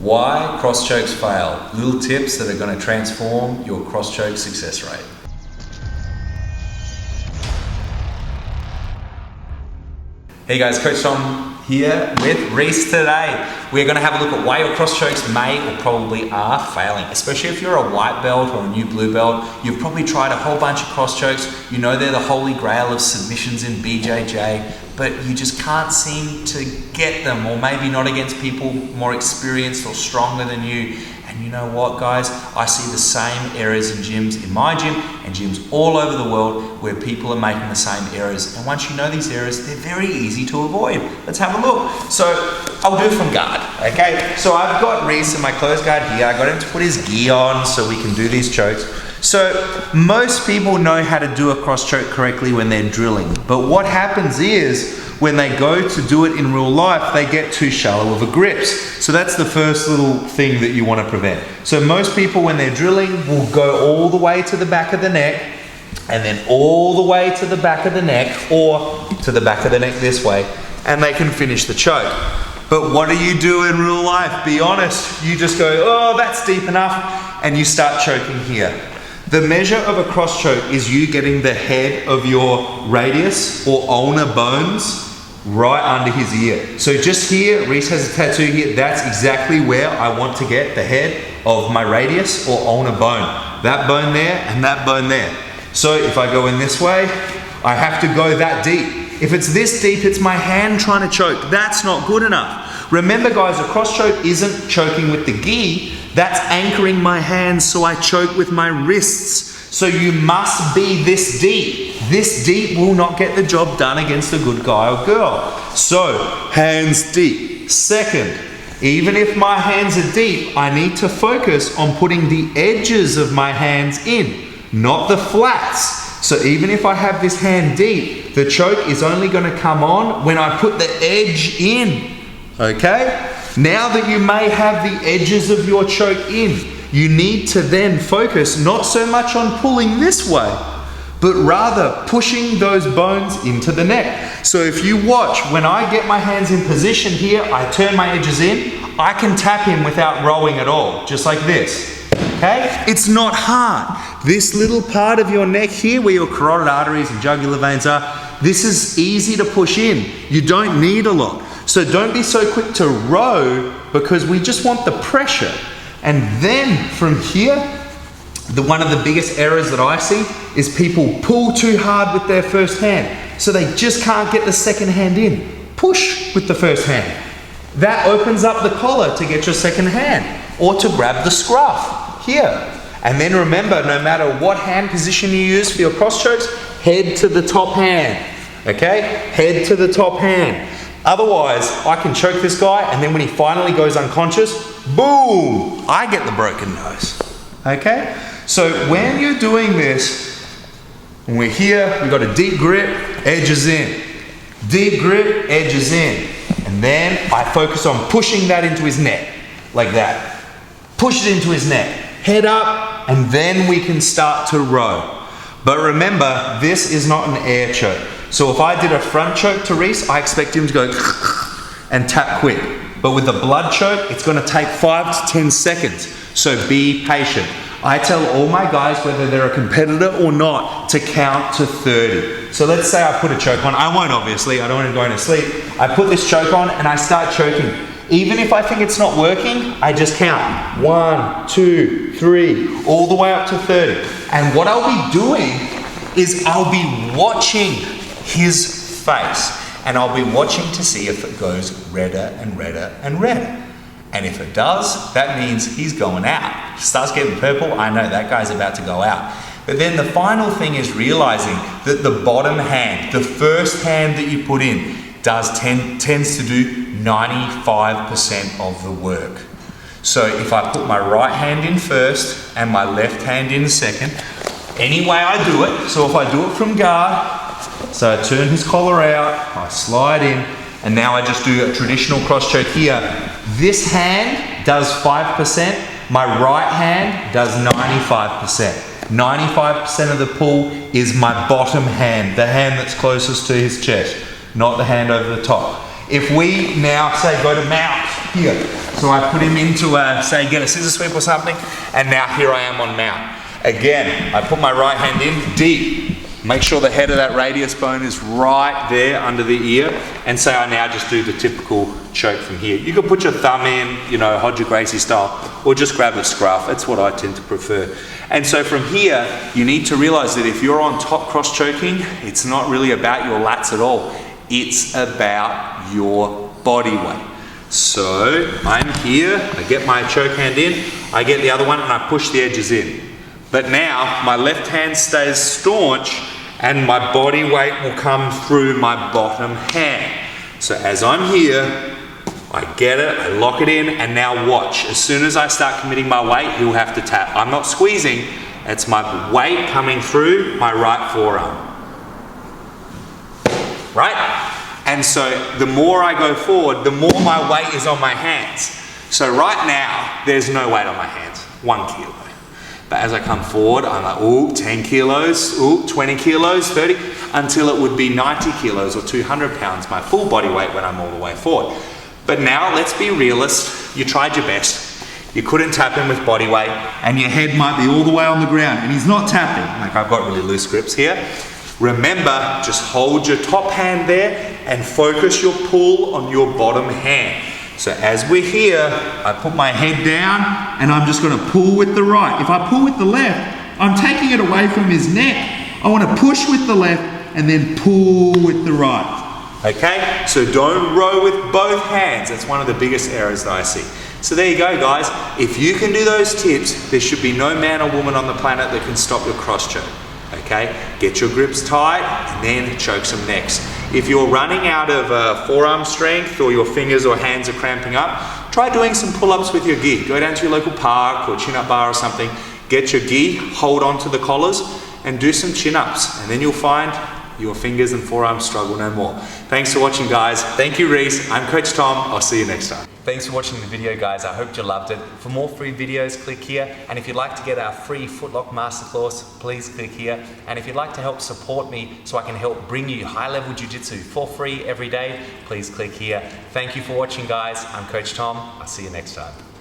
Why cross chokes fail. Little tips that are going to transform your cross choke success rate. Hey guys, Coach Tom here with Reese today. We're going to have a look at why your cross chokes may or probably are failing, especially if you're a white belt or a new blue belt. You've probably tried a whole bunch of cross chokes. You know they're the holy grail of submissions in BJJ, but you just can't seem to get them, or maybe not against people more experienced or stronger than you. And you know what, guys? I see the same errors in gyms, in my gym and gyms all over the world, where people are making the same errors. And once you know these errors, they're very easy to avoid. Let's have a look. So I'll do it from guard, okay? So I've got Reese in my closed guard here. I got him to put his gi on so we can do these chokes. So most people know how to do a cross choke correctly when they're drilling. But what happens is, when they go to do it in real life, they get too shallow of a grips. So that's the first little thing that you want to prevent. So most people, when they're drilling, will go all the way to the back of the neck, and then all the way to the back of the neck, or to the back of the neck this way, and they can finish the choke. But what do you do in real life? Be honest. You just go, oh, that's deep enough, and you start choking here. The measure of a cross choke is you getting the head of your radius or ulnar bones right under his ear. So just here, Reese has a tattoo here, that's exactly where I want to get the head of my radius or ulnar bone. That bone there and that bone there. So if I go in this way, I have to go that deep. If it's this deep, it's my hand trying to choke. That's not good enough. Remember guys, a cross choke isn't choking with the gi, that's anchoring my hands so I choke with my wrists. So you must be this deep. This deep will not get the job done against a good guy or girl. So, hands deep. Second, even if my hands are deep, I need to focus on putting the edges of my hands in, not the flats. So even if I have this hand deep, the choke is only going to come on when I put the edge in. Okay? Now that you may have the edges of your choke in, you need to then focus not so much on pulling this way, but rather pushing those bones into the neck. So if you watch, when I get my hands in position here, I turn my edges in, I can tap him without rowing at all, just like this. Okay? It's not hard. This little part of your neck here, where your carotid arteries and jugular veins are, this is easy to push in. You don't need a lot. So don't be so quick to row, because we just want the pressure. And then from here, one of the biggest errors that I see is people pull too hard with their first hand. So they just can't get the second hand in. Push with the first hand. That opens up the collar to get your second hand, or to grab the scruff here. And then remember, no matter what hand position you use for your cross chokes, head to the top hand. Okay? Head to the top hand. Otherwise, I can choke this guy, and then when he finally goes unconscious, boom, I get the broken nose. Okay? So when you're doing this, when we're here, we've got a deep grip, edges in. Deep grip, edges in. And then I focus on pushing that into his neck, like that. Push it into his neck. Head up, and then we can start to row. But remember, this is not an air choke. So if I did a front choke to Reese, I expect him to go and tap quick. But with a blood choke, it's going to take 5 to 10 seconds. So be patient. I tell all my guys, whether they're a competitor or not, to count to 30. So let's say I put a choke on. I won't, obviously. I don't want to go into sleep. I put this choke on and I start choking. Even if I think it's not working, I just count. 1, 2, 3, all the way up to 30. And what I'll be doing is I'll be watching his face, and I'll be watching to see if it goes redder and redder and redder. And if it does, that means he's going out. If it starts getting purple, I know that guy's about to go out. But then the final thing is realizing that the bottom hand, the first hand that you put in, tends to do 95% of the work. So if I put my right hand in first and my left hand in second, any way I do it, so if I do it from guard, so I turn his collar out, I slide in, and now I just do a traditional cross choke here. This hand does 5%, my right hand does 95%. 95% of the pull is my bottom hand, the hand that's closest to his chest, not the hand over the top. If we now say go to mount, here. So I put him into, say, get a scissor sweep or something, and now here I am on mount. Again, I put my right hand in deep. Make sure the head of that radius bone is right there under the ear, and say I now just do the typical choke from here. You can put your thumb in, you know, Hodger Gracie style, or just grab a scruff. That's what I tend to prefer. And so from here, you need to realize that if you're on top cross choking, it's not really about your lats at all. It's about your body weight. So I'm here, I get my choke hand in, I get the other one and I push the edges in. But now my left hand stays staunch and my body weight will come through my bottom hand. So as I'm here, I get it, I lock it in, and now watch. As soon as I start committing my weight, he'll have to tap. I'm not squeezing, it's my weight coming through my right forearm. Right? And so the more I go forward, the more my weight is on my hands. So right now, there's no weight on my hands, 1 kilo. But as I come forward, I'm like, ooh, 10 kilos, ooh, 20 kilos, 30, until it would be 90 kilos or 200 pounds, my full body weight when I'm all the way forward. But now, let's be realist, you tried your best. You couldn't tap him with body weight, and your head might be all the way on the ground, and he's not tapping. Like I've got really loose grips here. Remember, just hold your top hand there and focus your pull on your bottom hand. So as we're here, I put my head down and I'm just going to pull with the right. If I pull with the left, I'm taking it away from his neck. I want to push with the left and then pull with the right. Okay, so don't row with both hands. That's one of the biggest errors that I see. So there you go, guys. If you can do those tips, there should be no man or woman on the planet that can stop your cross choke. Okay, get your grips tight and then choke some next. If you're running out of forearm strength or your fingers or hands are cramping up, try doing some pull-ups with your gi. Go down to your local park or chin-up bar or something, get your gi, hold on to the collars and do some chin-ups, and then you'll find your fingers and forearms struggle no more. Thanks for watching, guys. Thank you, Reese. I'm Coach Tom. I'll see you next time. Thanks for watching the video, guys. I hope you loved it. For more free videos, click here. And if you'd like to get our free Footlock Masterclass, please click here. And if you'd like to help support me so I can help bring you high-level jiu-jitsu for free every day, please click here. Thank you for watching, guys. I'm Coach Tom. I'll see you next time.